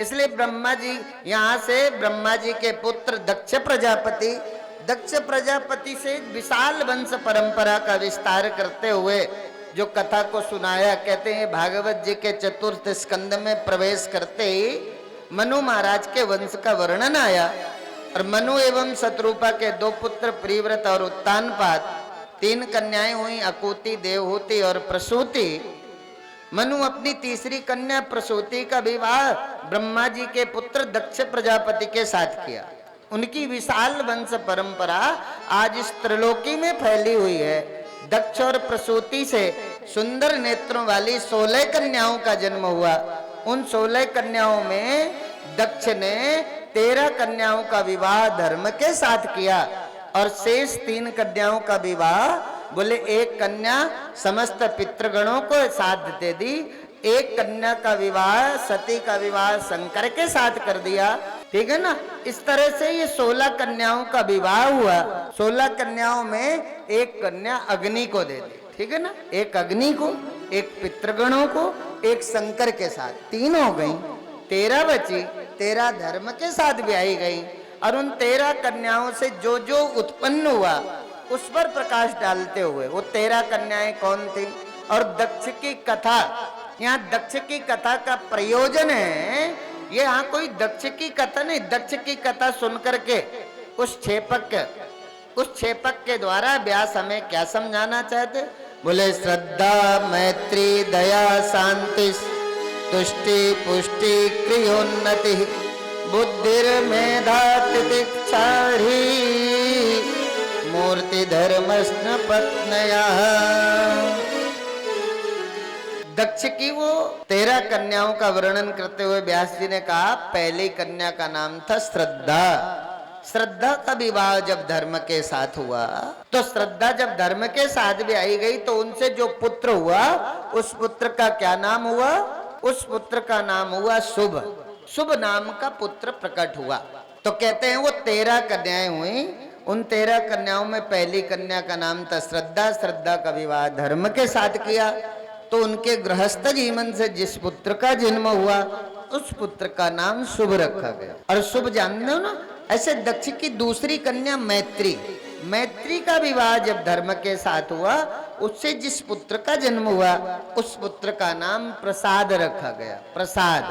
इसलिए ब्रह्मा जी, यहां से ब्रह्मा जी के पुत्र दक्ष प्रजापति से विशाल वंश परंपरा का विस्तार करते हुए जो कथा को सुनाया, कहते हैं भागवत जी के चतुर्थ स्कंद में प्रवेश करते ही मनु महाराज के वंश का वर्णन आया। और मनु एवं शत्रुपा के दो पुत्र प्रिव्रत और उत्तानपाद, 3 कन्याएं हुई, अकुति, देवहूति और प्रसूति। मनु अपनी तीसरी कन्या प्रसूति का विवाह ब्रह्मा जी के पुत्र दक्ष प्रजापति के साथ किया। उनकी विशाल वंश परंपरा आज इस त्रिलोकी में फैली हुई है। दक्ष और प्रसूति से सुंदर नेत्रों वाली 16 कन्याओं का जन्म हुआ। उन 16 कन्याओं में दक्ष ने 13 कन्याओं का विवाह धर्म के साथ किया और शेष 3 कन्याओं का विवाह, बोले एक कन्या समस्त पितृगणों को साथ दे दी, एक कन्या का विवाह, सती का विवाह शंकर के साथ कर दिया। ठीक है ना। इस तरह से ये 16 कन्याओं का विवाह हुआ। 16 कन्याओं में एक कन्या अग्नि को दे दी। ठीक है ना। एक अग्नि को, एक पितृगणों को, एक शंकर के साथ, 3 हो गई। 13 बची, 13 धर्म के साथ ब्याही गई। और उन 13 कन्याओं से जो जो उत्पन्न हुआ उस पर प्रकाश डालते हुए वो 13 कन्याएं कौन थी। और दक्ष की कथा, यहाँ दक्ष की कथा का प्रयोजन है, ये यहाँ कोई दक्ष की कथा नहीं। दक्ष की कथा सुन करके उस छेपक के द्वारा व्यास हमें क्या समझाना चाहते, बोले श्रद्धा मैत्री दया शांति तुष्टि पुष्टि क्रियोन्नति बुद्धिर्मेधा तितिक्षा मूर्ति धर्मस्न पत्नया। दक्ष की वो 13 कन्याओं का वर्णन करते हुए व्यास जी ने कहा, पहली कन्या का नाम था श्रद्धा। श्रद्धा का विवाह जब धर्म के साथ हुआ, तो श्रद्धा जब धर्म के साथ भी आई गई तो उनसे जो पुत्र हुआ उस पुत्र का क्या नाम हुआ, उस पुत्र का नाम हुआ शुभ। शुभ नाम का पुत्र प्रकट हुआ। तो कहते हैं वो 13 कन्याएं हुई। उन 13 कन्याओं में पहली कन्या का नाम था श्रद्धा। श्रद्धा का विवाह धर्म के साथ किया तो उनके गृहस्थ जीवन से जिस पुत्र का जन्म हुआ उस पुत्र का नाम शुभ रखा गया। और शुभ जानते हो ना। ऐसे दक्ष की दूसरी कन्या मैत्री, मैत्री का विवाह जब धर्म के साथ हुआ उससे जिस पुत्र का जन्म हुआ उस पुत्र का नाम प्रसाद रखा गया। प्रसाद,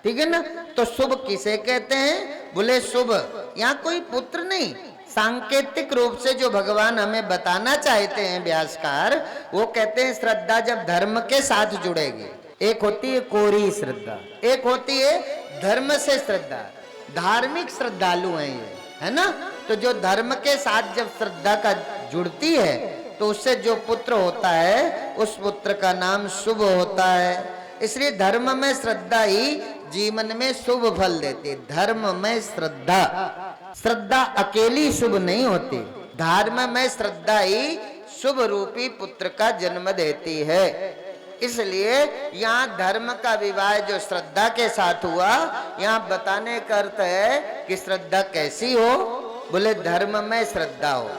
ठीक है ना। तो शुभ किसे कहते हैं, बोले शुभ यहाँ कोई पुत्र नहीं, सांकेतिक रूप से जो भगवान हमें बताना चाहते हैं व्यासकार, वो कहते हैं श्रद्धा जब धर्म के साथ जुड़ेगी, एक होती है कोरी श्रद्धा, एक होती है धर्म से श्रद्धा। धार्मिक श्रद्धालु हैं ये, है ना। तो जो धर्म के साथ जब श्रद्धा का जुड़ती है तो उससे जो पुत्र होता है उस पुत्र का नाम शुभ होता है। इसलिए धर्म में श्रद्धा ही जीवन में शुभ फल देती है। धर्म में श्रद्धा, श्रद्धा अकेली शुभ नहीं होती, धर्म में श्रद्धा ही शुभ रूपी पुत्र का जन्म देती है। इसलिए यहाँ धर्म का विवाह जो श्रद्धा के साथ हुआ, यहाँ बताने का अर्थ है कि श्रद्धा कैसी हो, बोले धर्म में श्रद्धा हो।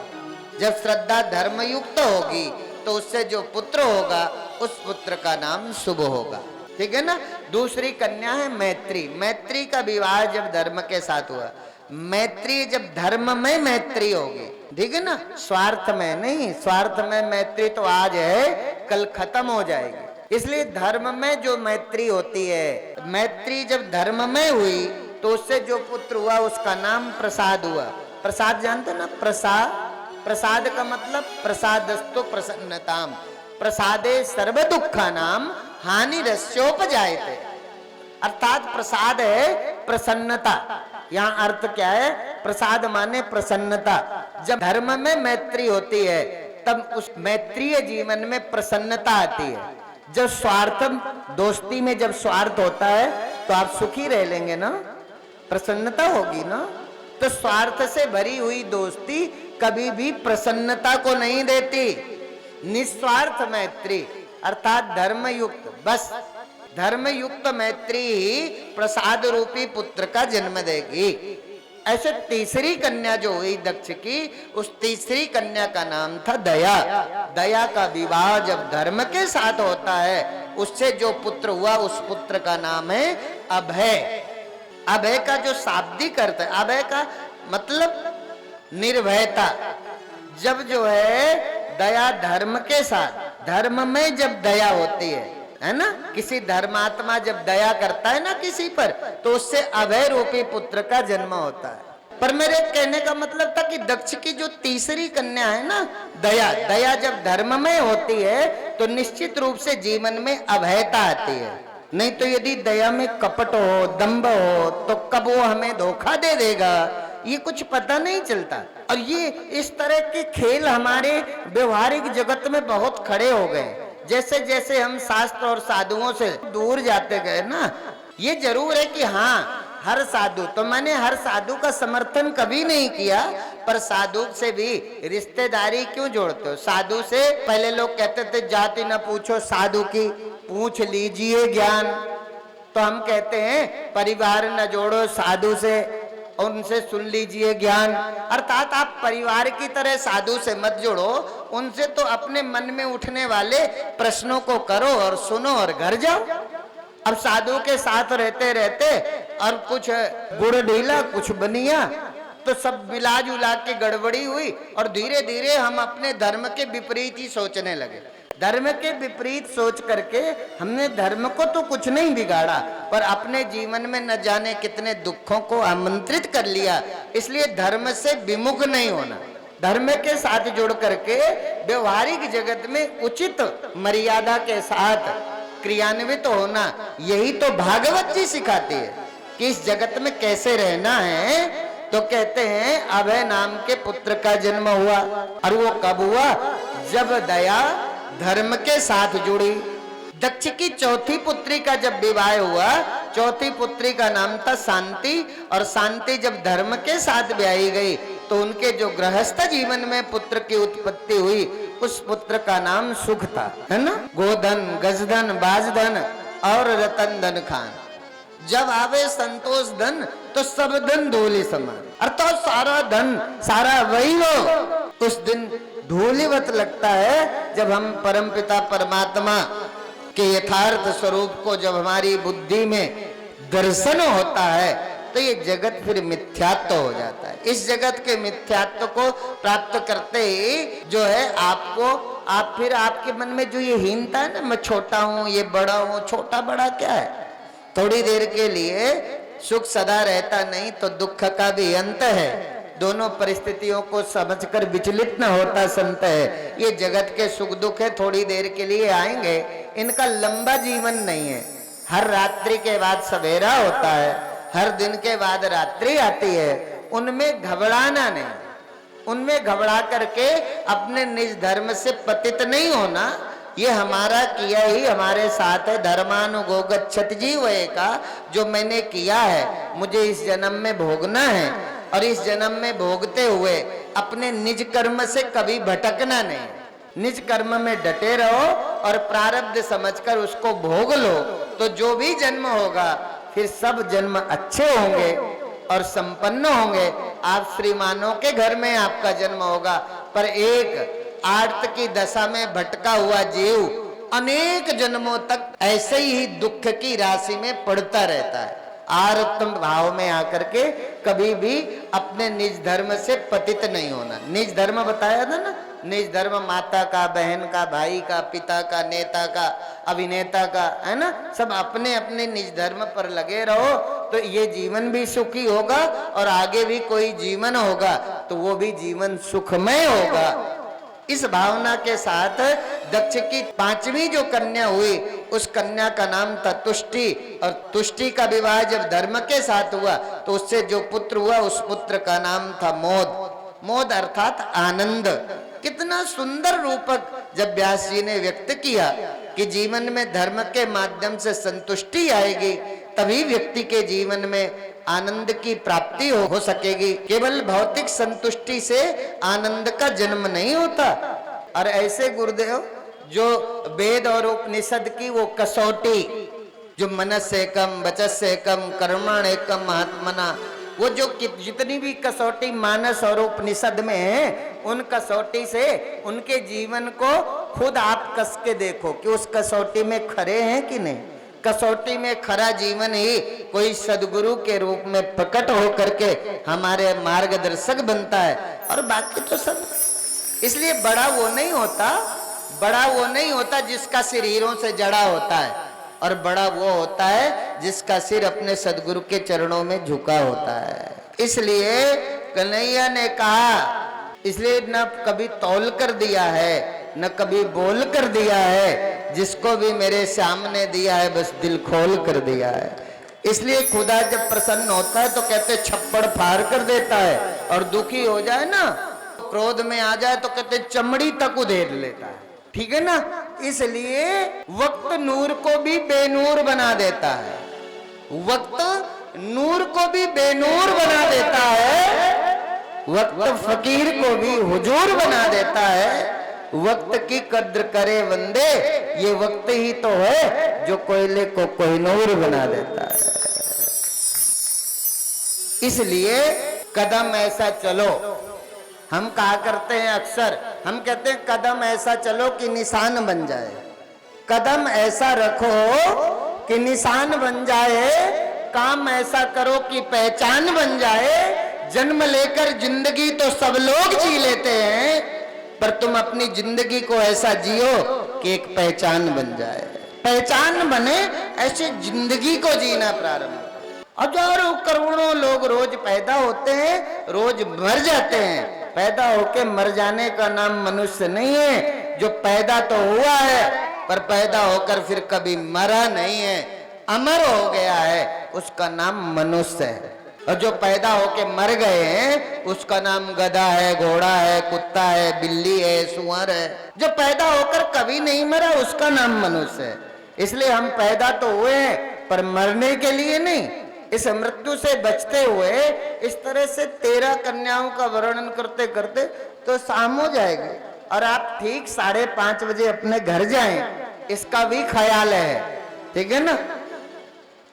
जब श्रद्धा धर्म युक्त होगी तो उससे जो पुत्र होगा उस पुत्र का नाम शुभ होगा। ठीक है ना। दूसरी कन्या है मैत्री। मैत्री का विवाह जब धर्म के साथ हुआ, मैत्री जब धर्म में मैत्री होगी, ठीक है ना, स्वार्थ में नहीं। स्वार्थ में मैत्री तो आज है, कल खत्म हो जाएगी। इसलिए धर्म में जो मैत्री होती है, मैत्री जब धर्म में हुई तो उससे जो पुत्र हुआ उसका नाम प्रसाद हुआ। प्रसाद जानते ना, प्रसाद, प्रसाद का मतलब प्रसादस्तु प्रसन्नताम, प्रसादे सर्व दुखानाम हानि रस्योपजायते। अर्थात प्रसाद है प्रसन्नता। यहाँ अर्थ क्या है, प्रसाद माने प्रसन्नता। जब धर्म में मैत्री होती है तब उस मैत्रीय जीवन में प्रसन्नता आती है। जब स्वार्थ, दोस्ती में जब स्वार्थ होता है तो आप सुखी रह लेंगे ना, प्रसन्नता होगी ना। तो स्वार्थ से भरी हुई दोस्ती कभी भी प्रसन्नता को नहीं देती। निस्वार्थ मैत्री अर्थात धर्मयुक्त, बस धर्मयुक्त मैत्री ही प्रसाद रूपी पुत्र का जन्म देगी। ऐसे तीसरी कन्या जो हुई दक्ष की, उस तीसरी कन्या का नाम था दया। दया का विवाह जब धर्म के साथ होता है उससे जो पुत्र हुआ उस पुत्र का नाम है अभय। अभय का जो शाब्दिक अर्थ है, अभय का मतलब निर्भयता। जब जो है दया धर्म के साथ, धर्म में जब दया होती है ना, किसी धर्मात्मा जब दया करता है ना किसी पर, तो उससे अभय रूपी पुत्र का जन्म होता है। पर मेरे कहने का मतलब था कि दक्ष की जो तीसरी कन्या है ना, दया, दया जब धर्म में होती है तो निश्चित रूप से जीवन में अभयता आती है। नहीं तो यदि दया में कपट हो, दंभ हो, तो कब वो हमें धोखा दे देगा ये कुछ पता नहीं चलता। और ये इस तरह के खेल हमारे व्यवहारिक जगत में बहुत खड़े हो गए। जैसे जैसे हम शास्त्र और साधुओं से दूर जाते गए ना, ये जरूर है कि हाँ हर साधु, तो मैंने हर साधु का समर्थन कभी नहीं किया, पर साधु से भी रिश्तेदारी क्यों जोड़ते हो? साधु से पहले लोग कहते थे जाति न पूछो साधु की, पूछ लीजिए ज्ञान। तो हम कहते हैं परिवार न जोड़ो साधु से, उनसे सुन लीजिए ज्ञान। अर्थात आप परिवार की तरह साधु से मत जोड़ो, उनसे तो अपने मन में उठने वाले प्रश्नों को करो और सुनो और घर जाओ। अब साधु के साथ रहते रहते और कुछ गुड़ ढीला कुछ बनिया, तो सब मिला जुला के गड़बड़ी हुई और धीरे धीरे हम अपने धर्म के विपरीत ही सोचने लगे। धर्म के विपरीत सोच करके हमने धर्म को तो कुछ नहीं बिगाड़ा, पर अपने जीवन में न जाने कितने दुखों को आमंत्रित कर लिया। इसलिए धर्म से विमुख नहीं होना, धर्म के साथ जुड़ करके व्यवहारिक जगत में उचित मर्यादा के साथ क्रियान्वित होना, यही तो भागवत जी सिखाती है कि इस जगत में कैसे रहना है। तो कहते हैं अभय नाम के पुत्र का जन्म हुआ, और वो कब हुआ? जब दया धर्म के साथ जुड़ी। दक्ष की चौथी पुत्री का जब विवाह हुआ, चौथी पुत्री का नाम था शांति, और शांति जब धर्म के साथ ब्याही गई तो उनके जो गृहस्थ जीवन में पुत्र की उत्पत्ति हुई, उस पुत्र का नाम सुख था, है ना। गोधन, गजधन, बाजधन और रतन धन खान। जब आवे संतोष धन तो सब धन धूलि समान, अर्थात सारा धन सारा वही हो उस दिन धूलिवत लगता है। जब हम परमपिता परमात्मा के यथार्थ स्वरूप को जब हमारी बुद्धि में दर्शन होता है तो ये जगत फिर मिथ्यात्व हो जाता है। इस जगत के मिथ्यात्व को प्राप्त करते ही जो है आपको, आप फिर आपके मन में जो ये हीनता है ना, मैं छोटा हूं, ये बड़ा हूं, छोटा बड़ा क्या है। थोड़ी देर के लिए सुख सदा रहता नहीं तो दुख का भी अंत है। दोनों परिस्थितियों को समझकर विचलित न होता संत है। ये जगत के सुख दुख है, थोड़ी देर के लिए आएंगे, इनका लंबा जीवन नहीं है। हर रात्रि के बाद सवेरा होता है, हर दिन के बाद रात्रि आती है। उनमें घबराना नहीं, उनमें घबरा करके अपने निज धर्म से पतित नहीं होना। ये हमारा किया ही हमारे साथ है। धर्मानुगो गच्छति जीवये का जो मैंने किया है मुझे इस जन्म में भोगना है, और इस जन्म में भोगते हुए अपने निज कर्म से कभी भटकना नहीं। निज कर्म में डटे रहो और प्रारब्ध समझकर उसको भोग लो, तो जो भी जन्म होगा फिर सब जन्म अच्छे होंगे और संपन्न होंगे। आप श्रीमानों के घर में आपका जन्म होगा, पर एक आर्त की दशा में भटका हुआ जीव अनेक जन्मों तक ऐसे ही दुख की राशि में पड़ता रहता है। आर्त भाव में आकर के कभी भी अपने निज धर्म से पतित नहीं होना। निज धर्म बताया था ना, निज धर्म माता का, बहन का, भाई का, पिता का, नेता का, अभिनेता का, है ना। सब अपने अपने निज धर्म पर लगे रहो तो ये जीवन भी सुखी होगा और आगे भी कोई जीवन होगा तो वो भी जीवन सुखमय होगा। इस भावना के साथ दक्ष की पांचवी जो कन्या हुई उस कन्या का नाम था तुष्टि, और तुष्टि का विवाह जब धर्म के साथ हुआ तो उससे जो पुत्र हुआ उस पुत्र का नाम था मोद। मोद अर्थात आनंद। कितना सुंदर रूपक जब व्यास जी ने व्यक्त किया कि जीवन में धर्म के माध्यम से संतुष्टि आएगी तभी व्यक्ति के जीवन में आनंद की प्राप्ति हो सकेगी। केवल भौतिक संतुष्टि से आनंद का जन्म नहीं होता। और ऐसे गुरुदेव जो वेद और उपनिषद की वो कसौटी, जो मनस्य एकम वचस्य एकम कर्मण एकम महात्मना, वो जो जितनी भी कसौटी मानस और उपनिषद में है उन कसौटी से उनके जीवन को खुद आप कस के देखो कि उस कसौटी में खरे हैं कि नहीं। कसौटी में खरा जीवन ही कोई सदगुरु के रूप में प्रकट हो करके हमारे मार्गदर्शक बनता है, और बाकी तो सब। इसलिए बड़ा वो नहीं होता जिसका सिर हीरों से जड़ा होता है, और बड़ा वो होता है जिसका सिर अपने सदगुरु के चरणों में झुका होता है। इसलिए कन्हैया ने कहा, इसलिए न कभी तौल कर दिया है न कभी बोल कर दिया है, जिसको भी मेरे सामने दिया है बस दिल खोल कर दिया है। इसलिए खुदा जब प्रसन्न होता है तो कहते छप्पड़ फाड़ कर देता है, और दुखी हो जाए ना, क्रोध में आ जाए तो कहते चमड़ी तक उधेड़ लेता है। ठीक है ना। इसलिए वक्त नूर को भी बेनूर बना देता है, वक्त नूर को भी बेनूर बना देता है, वक्त फकीर को भी हुजूर बना देता है। वक्त की कद्र करे बंदे, ये वक्त ही तो है जो कोयले को कोहिनूर बना देता है। इसलिए कदम ऐसा चलो, हम कहा करते हैं अक्सर, हम कहते हैं कदम ऐसा चलो कि निशान बन जाए, कदम ऐसा रखो कि निशान बन जाए, काम ऐसा करो कि पहचान बन जाए। जन्म लेकर जिंदगी तो सब लोग जी लेते हैं, पर तुम अपनी जिंदगी को ऐसा जियो कि एक पहचान बन जाए, पहचान बने, ऐसे जिंदगी को जीना प्रारंभ। हजारों करोड़ों लोग रोज पैदा होते हैं, रोज मर जाते हैं। पैदा होके मर जाने का नाम मनुष्य नहीं है। जो पैदा तो हुआ है पर पैदा होकर फिर कभी मरा नहीं है, अमर हो गया है, उसका नाम मनुष्य है। और जो पैदा होके मर गए हैं उसका नाम गधा है, घोड़ा है, कुत्ता है, बिल्ली है, सुअर है। जो पैदा होकर कभी नहीं मरा उसका नाम मनुष्य है। इसलिए हम पैदा तो हुए हैं पर मरने के लिए नहीं, इस मृत्यु से बचते हुए। इस तरह से 13 कन्याओं का वर्णन करते करते तो शाम हो जाएगी, और आप ठीक 5:30 बजे अपने घर जाएं, इसका भी ख्याल है। ठीक है ना।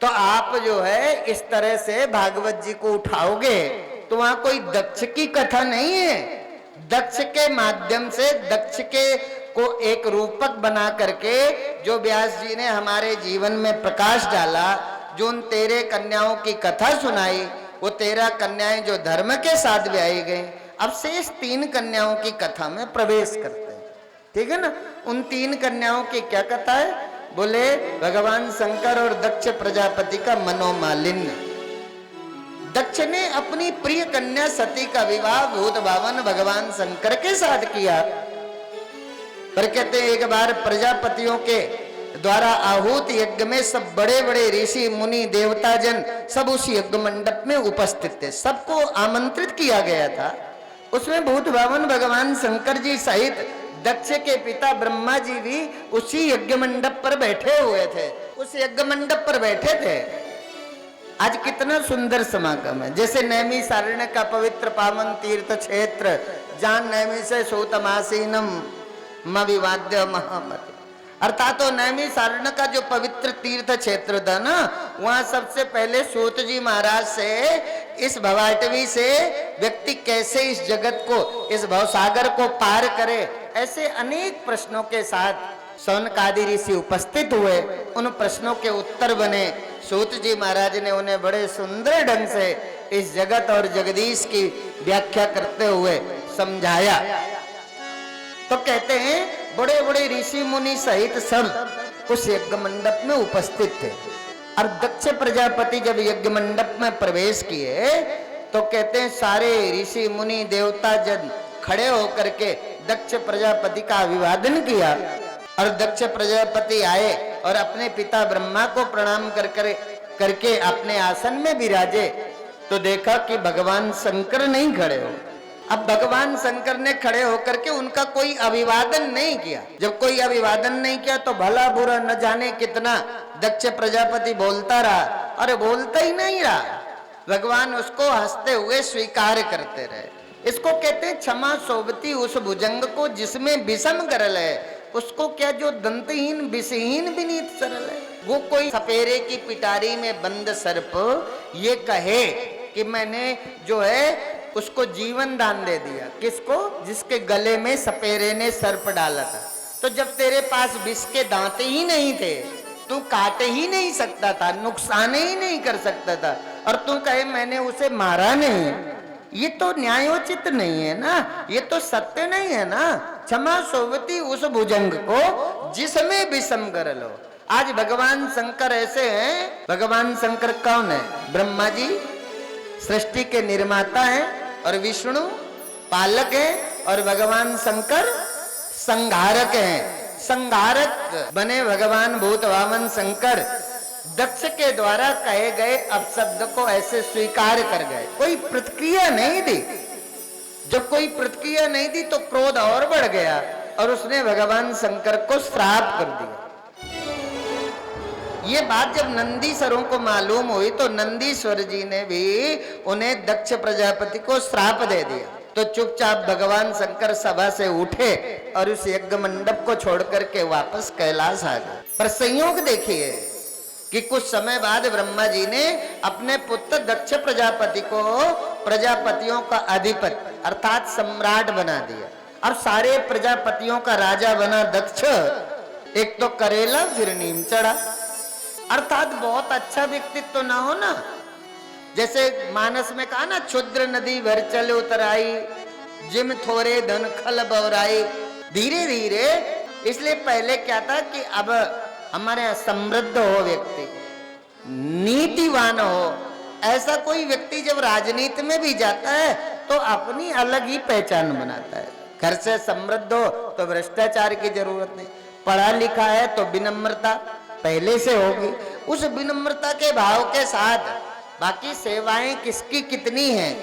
तो आप जो है इस तरह से भागवत जी को उठाओगे तो वहां कोई दक्ष की कथा नहीं है। दक्ष के माध्यम से, दक्ष के को एक रूपक बना करके जो व्यास जी ने हमारे जीवन में प्रकाश डाला, जो उन 13 कन्याओं की कथा सुनाई, वो 13 कन्याएं जो धर्म के साथ ब्याही गई। अब शेष 3 कन्याओं की कथा में प्रवेश करते हैं। ठीक है ना। उन 3 कन्याओं की क्या कथा है? बोले भगवान शंकर और दक्ष प्रजापति का मनोमालिन्य। दक्ष ने अपनी प्रिय कन्या सती का विवाह भूत भावन भगवान शंकर के साथ किया, पर कहते एक बार प्रजापतियों के द्वारा आहूत यज्ञ में सब बड़े बड़े ऋषि मुनि देवता जन सब उस यज्ञ मंडप में उपस्थित थे, सबको आमंत्रित किया गया था। उसमें भूत भावन भगवान शंकर जी सहित दक्ष के पिता ब्रह्मा जी भी उसी यज्ञ मंडप पर बैठे हुए थे, उस यज्ञ मंडप पर बैठे थे। आज कितना सुंदर समागम है, जैसे नैमिषारण्य का पवित्र पावन तीर्थ क्षेत्र, जान नैमि से सूतमासीनम मविवाद्य महामति। अर्थात तो नैमिषारण्य का जो पवित्र तीर्थ क्षेत्र था ना, वहां सबसे पहले सूत जी महाराज से, इस भवाटवी से व्यक्ति कैसे इस जगत को, इस भवसागर को पार करे, ऐसे अनेक प्रश्नों के साथ सौनकादि ऋषि उपस्थित हुए। उन प्रश्नों के उत्तर बने। सूत जी महाराज ने उन्हें बड़े सुंदर ढंग से इस जगत और जगदीश की व्याख्या करते हुए समझाया। तो कहते हैं बड़े बड़े ऋषि मुनि सहित सब उस यज्ञ मंडप में उपस्थित थे। और दक्ष प्रजापति जब यज्ञ मंडप में प्रवेश किए तो कहते हैं सारे ऋषि मुनि देवता जन खड़े होकर के दक्ष प्रजापति का अभिवादन किया। और दक्ष प्रजापति आए और अपने पिता ब्रह्मा को प्रणाम करके अपने आसन में विराजे। तो देखा कि भगवान शंकर नहीं खड़े हो। अब भगवान शंकर ने खड़े होकर के उनका कोई अभिवादन नहीं किया। जब कोई अभिवादन नहीं किया तो भला बुरा न जाने कितना दक्ष प्रजापति बोलता रहा, अरे बोलता ही नहीं रहा। भगवान उसको हंसते हुए स्वीकार करते रहे। इसको कहते हैं क्षमा सोबती उस भुजंग को जिसमें विषम गरल है, उसको क्या जो दंतहीन विषहीन विनीत सरल है। वो कोई सपेरे की पिटारी में बंद सर्प ये कहे कि मैंने जो है उसको जीवन दान दे दिया। किसको? जिसके गले में सपेरे ने सर्प डाला था। तो जब तेरे पास विष के दांत ही नहीं थे तू काट ही नहीं सकता था, नुकसान ही नहीं कर सकता था, और तू कहे मैंने उसे मारा नहीं, ये तो न्यायोचित नहीं है ना, ये तो सत्य नहीं है ना। क्षमा सोवती उस भुजंग को जिसमें विषम कर लो। आज भगवान शंकर ऐसे हैं, भगवान शंकर कौन है? ब्रह्मा जी सृष्टि के निर्माता हैं, और विष्णु पालक है, और भगवान शंकर संहारक हैं। संहारक बने भगवान भूत वामन शंकर दक्ष के द्वारा कहे गए अपशब्द को ऐसे स्वीकार कर गए, कोई प्रतिक्रिया नहीं दी। जब कोई प्रतिक्रिया नहीं दी तो क्रोध और बढ़ गया, और उसने भगवान शंकर को श्राप कर दिया। ये बात जब नंदीश्वरों को मालूम हुई तो नंदीश्वर जी ने भी उन्हें दक्ष प्रजापति को श्राप दे दिया। तो चुपचाप भगवान शंकर सभा से उठे और उस यज्ञ मंडप को छोड़कर के वापस कैलाश आ गए। पर संयोग देखिए कि कुछ समय बाद ब्रह्मा जी ने अपने पुत्र दक्ष प्रजापति को प्रजापतियों का अधिपति अर्थात सम्राट बना दिया, और सारे प्रजापतियों का राजा बना दक्ष। एक तो करेला फिर नीम चढ़ा, अर्थात बहुत अच्छा व्यक्तित्व तो ना हो ना। जैसे मानस में कहा ना, क्षुद्र नदी भर चल उतराई, जिम थोरे धन खल बवराई। धीरे धीरे, इसलिए पहले क्या था कि अब हमारे यहाँ समृद्ध हो व्यक्ति, नीतिवान हो, ऐसा कोई व्यक्ति जब राजनीति में भी जाता है तो अपनी अलग ही पहचान बनाता है। घर से समृद्ध हो तो भ्रष्टाचार की जरूरत नहीं, पढ़ा लिखा है तो विनम्रता पहले से होगी। उस विनम्रता के भाव के साथ बाकी सेवाएं किसकी कितनी हैं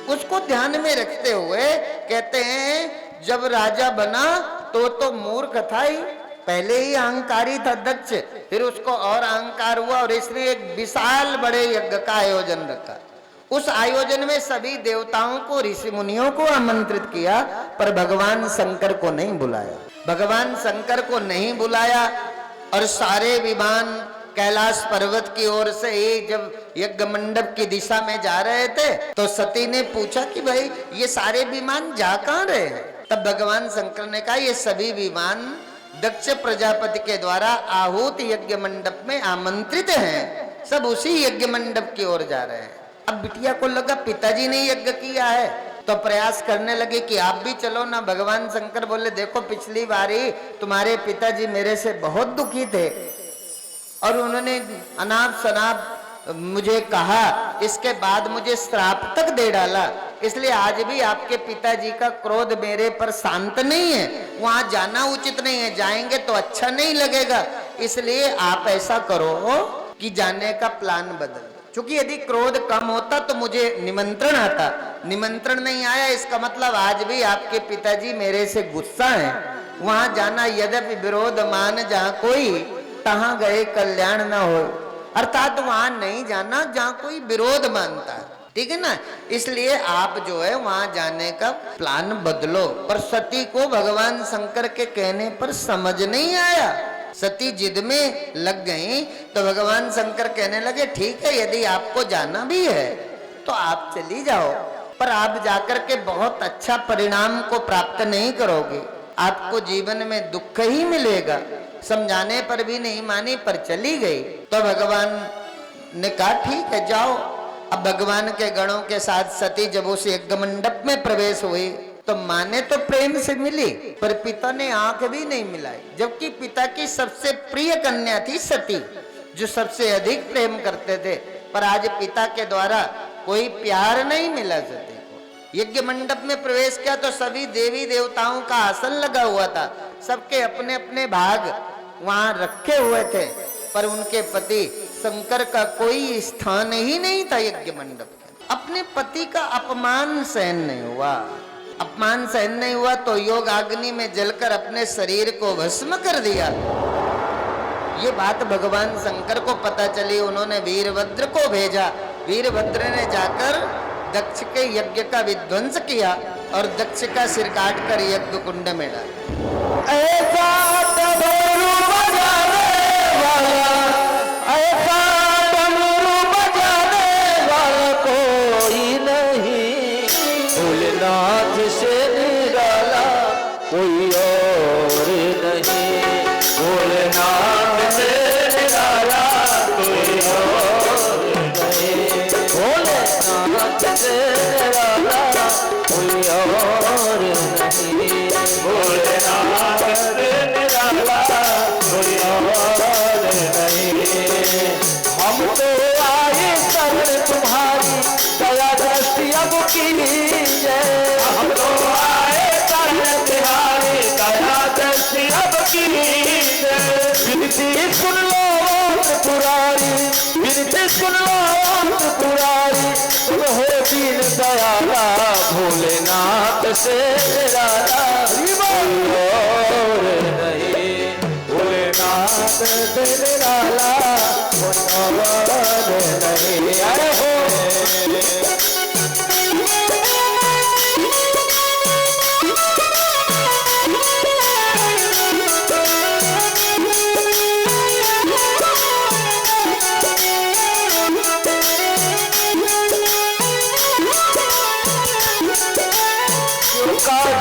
उसको ध्यान में रखते हुए कहते हैं जब राजा बना तो मूर्ख था ही, पहले ही अहंकारी था दक्ष, फिर उसको और अहंकार हुआ और इसने एक विशाल बड़े यज्ञ का आयोजन रखा। उस आयोजन में सभी देवताओं को, ऋषि मुनियों को आमंत्रित किया, पर भगवान शंकर को नहीं बुलाया। भगवान शंकर को नहीं बुलाया और सारे विमान कैलाश पर्वत की ओर से ही जब यज्ञ मंडप की दिशा में जा रहे थे तो सती ने पूछा कि भाई ये सारे विमान जा कहां रहे हैं? तब भगवान शंकर ने कहा ये सभी विमान दक्ष प्रजापति के द्वारा आहूत यज्ञ मंडप में आमंत्रित हैं, सब उसी यज्ञ मंडप की ओर जा रहे हैं। अब बिटिया को लगा पिताजी ने यज्ञ किया है तो प्रयास करने लगे कि आप भी चलो ना। भगवान शंकर बोले देखो पिछली बारी तुम्हारे पिताजी मेरे से बहुत दुखी थे और उन्होंने अनाप शनाप मुझे कहा, इसके बाद मुझे श्राप तक दे डाला, इसलिए आज भी आपके पिताजी का क्रोध मेरे पर शांत नहीं है, वहां जाना उचित नहीं है, जाएंगे तो अच्छा नहीं लगेगा, इसलिए आप ऐसा करो कि जाने का प्लान बदल। क्योंकि यदि क्रोध कम होता तो मुझे निमंत्रण आता, निमंत्रण नहीं आया, इसका मतलब आज भी आपके पिताजी मेरे से गुस्सा है, वहां जाना यद्यपि विरोध मान जहां कोई तहां गए कल्याण न हो, अर्थात वहां नहीं जाना जहां कोई विरोध मानता है, ठीक है ना। इसलिए आप जो है वहां जाने का प्लान बदलो। पर सती को भगवान शंकर के कहने पर समझ नहीं आया, सती जिद में लग गई तो भगवान शंकर कहने लगे ठीक है यदि आपको जाना भी है तो आप चली जाओ, पर आप जाकर के बहुत अच्छा परिणाम को प्राप्त नहीं करोगे, आपको जीवन में दुख ही मिलेगा। समझाने पर भी नहीं मानी पर चली गई। तो भगवान ने कहा ठीक है जाओ। अब भगवान के गणों के साथ सती जब उस यज्ञ मंडप में प्रवेश हुई तो माँ ने तो प्रेम से मिली पर पिता ने आंख भी नहीं मिलाई, जबकि पिता की सबसे प्रिय कन्या थी सती जो सबसे अधिक प्रेम करते थे, पर आज पिता के द्वारा कोई प्यार नहीं मिला सती को। यज्ञ मंडप में प्रवेश किया तो सभी देवी देवताओं का आसन लगा हुआ था, सबके अपने अपने भाग वहां रखे हुए थे, पर उनके पति शंकर का कोई स्थान ही नहीं था यज्ञ मंडप में। अपने पति का अपमान सहन नहीं हुआ, अपमान सहन नहीं हुआ तो योग अग्नि में जलकर अपने शरीर को भस्म कर दिया। ये बात भगवान शंकर को पता चली, उन्होंने वीरभद्र को भेजा, वीरभद्र ने जाकर दक्ष के यज्ञ का विध्वंस किया और दक्ष का सिर काट कर यज्ञ कुंड में डाला। ऐसा डमरू बजाने वाला, ऐसा डमरू बजाने वाला कोई नहीं, भोलेनाथ से निराला कोई और नहीं, भोलेनाथ से भोलेनाथ से निराला कोई और नहीं, भोलेनाथ से निराला कोई और नहीं। हम तो आए शरण तुम्हारी दया दृष्टि अब कीजिए, हम तो आए शरण तुम्हारी दया दृष्टि अब कीजिए। विनती सुन लो पुरारी, विनती सुन लो पुरारी, तुम हो दीन दयाला भोलेनाथ से निराला कोई और नहीं, भोलेनाथ से निराला कोई और नहीं। अरे हो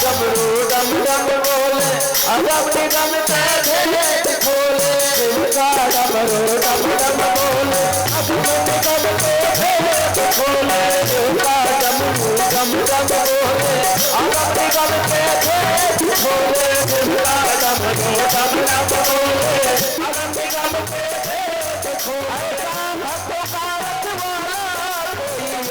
डमरू डम डम बोले अगम निगम तेरे खोले, शिवका डमरू डम डम बोले अगम निगम तेरे खोले, शिवका डमरू डम डम बोले अगम निगम तेरे खोले, शिवका डमरू डम डम बोले अगम निगम तेरे खोले। भक्तों का रखवाला कोई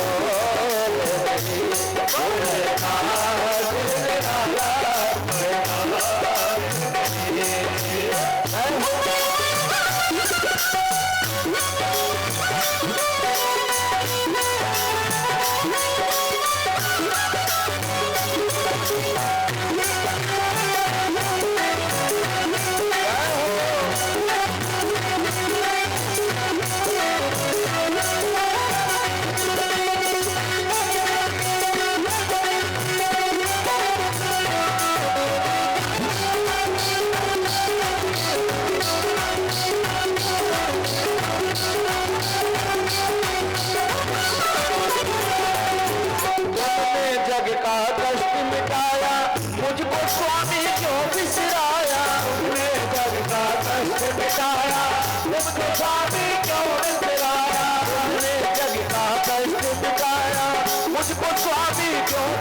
और नहीं, मुझको स्वामी क्यों बिसराया, तुमने जग का कष्ट मिटाया, मुझको स्वामी क्यों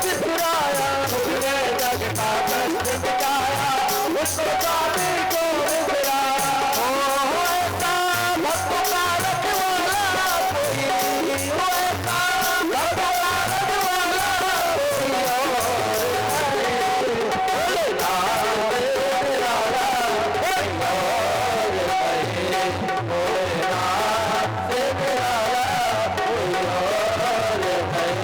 बिसराया। हो ऐसा भक्तों का रखवाला कोई, हो ऐसा भक्तों का रखवाला कोई और नहीं, भोलेनाथ निराला कोई और नहीं, भोलेनाथ निराला कोई और नहीं।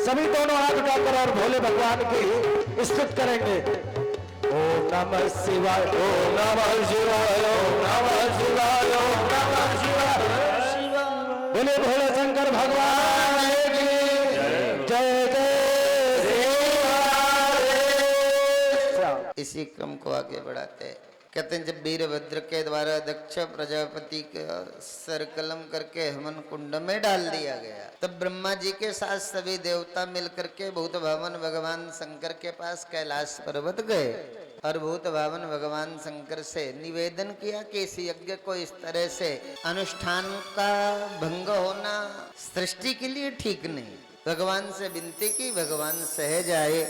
सभी दोनों हाथ उठाकर और भोले भगवान की स्तुति करेंगे। ओम नमः शिवाय, ओम नमः शिवाय, ओम नमः शिवाय, ओम नमः शिवाय। बोले भोले शंकर भगवान की जय जय। इसी क्रम को आगे बढ़ाते हैं। कहते हैं जब वीरभद्र के द्वारा दक्ष प्रजापति का सर कलम करके हवन कुंड में डाल दिया गया, तब ब्रह्मा जी के साथ सभी देवता मिलकर के भूत भावन भगवान शंकर के पास कैलाश पर्वत गए और भूत भावन भगवान शंकर से निवेदन किया कि इस यज्ञ को इस तरह से अनुष्ठान का भंग होना सृष्टि के लिए ठीक नहीं। भगवान से विनती की, भगवान सहज आए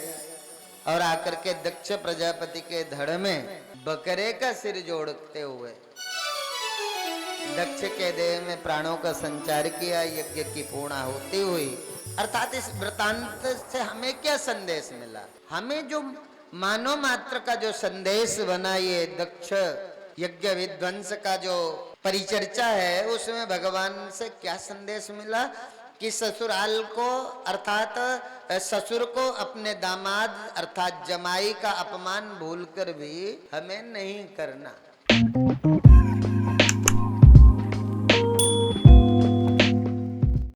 और आकर के दक्ष प्रजापति के धड़ में बकरे का सिर जोड़ते हुए दक्ष के देह में प्राणों का संचार किया। यज्ञ की पूर्णाहुति हुई। अर्थात इस वृतांत से हमें क्या संदेश मिला? हमें जो मानव मात्र का जो संदेश बना, ये दक्ष यज्ञ विध्वंस का जो परिचर्चा है, उसमें भगवान से क्या संदेश मिला कि ससुराल को अर्थात ससुर को अपने दामाद अर्थात जमाई का अपमान भूलकर भी हमें नहीं करना।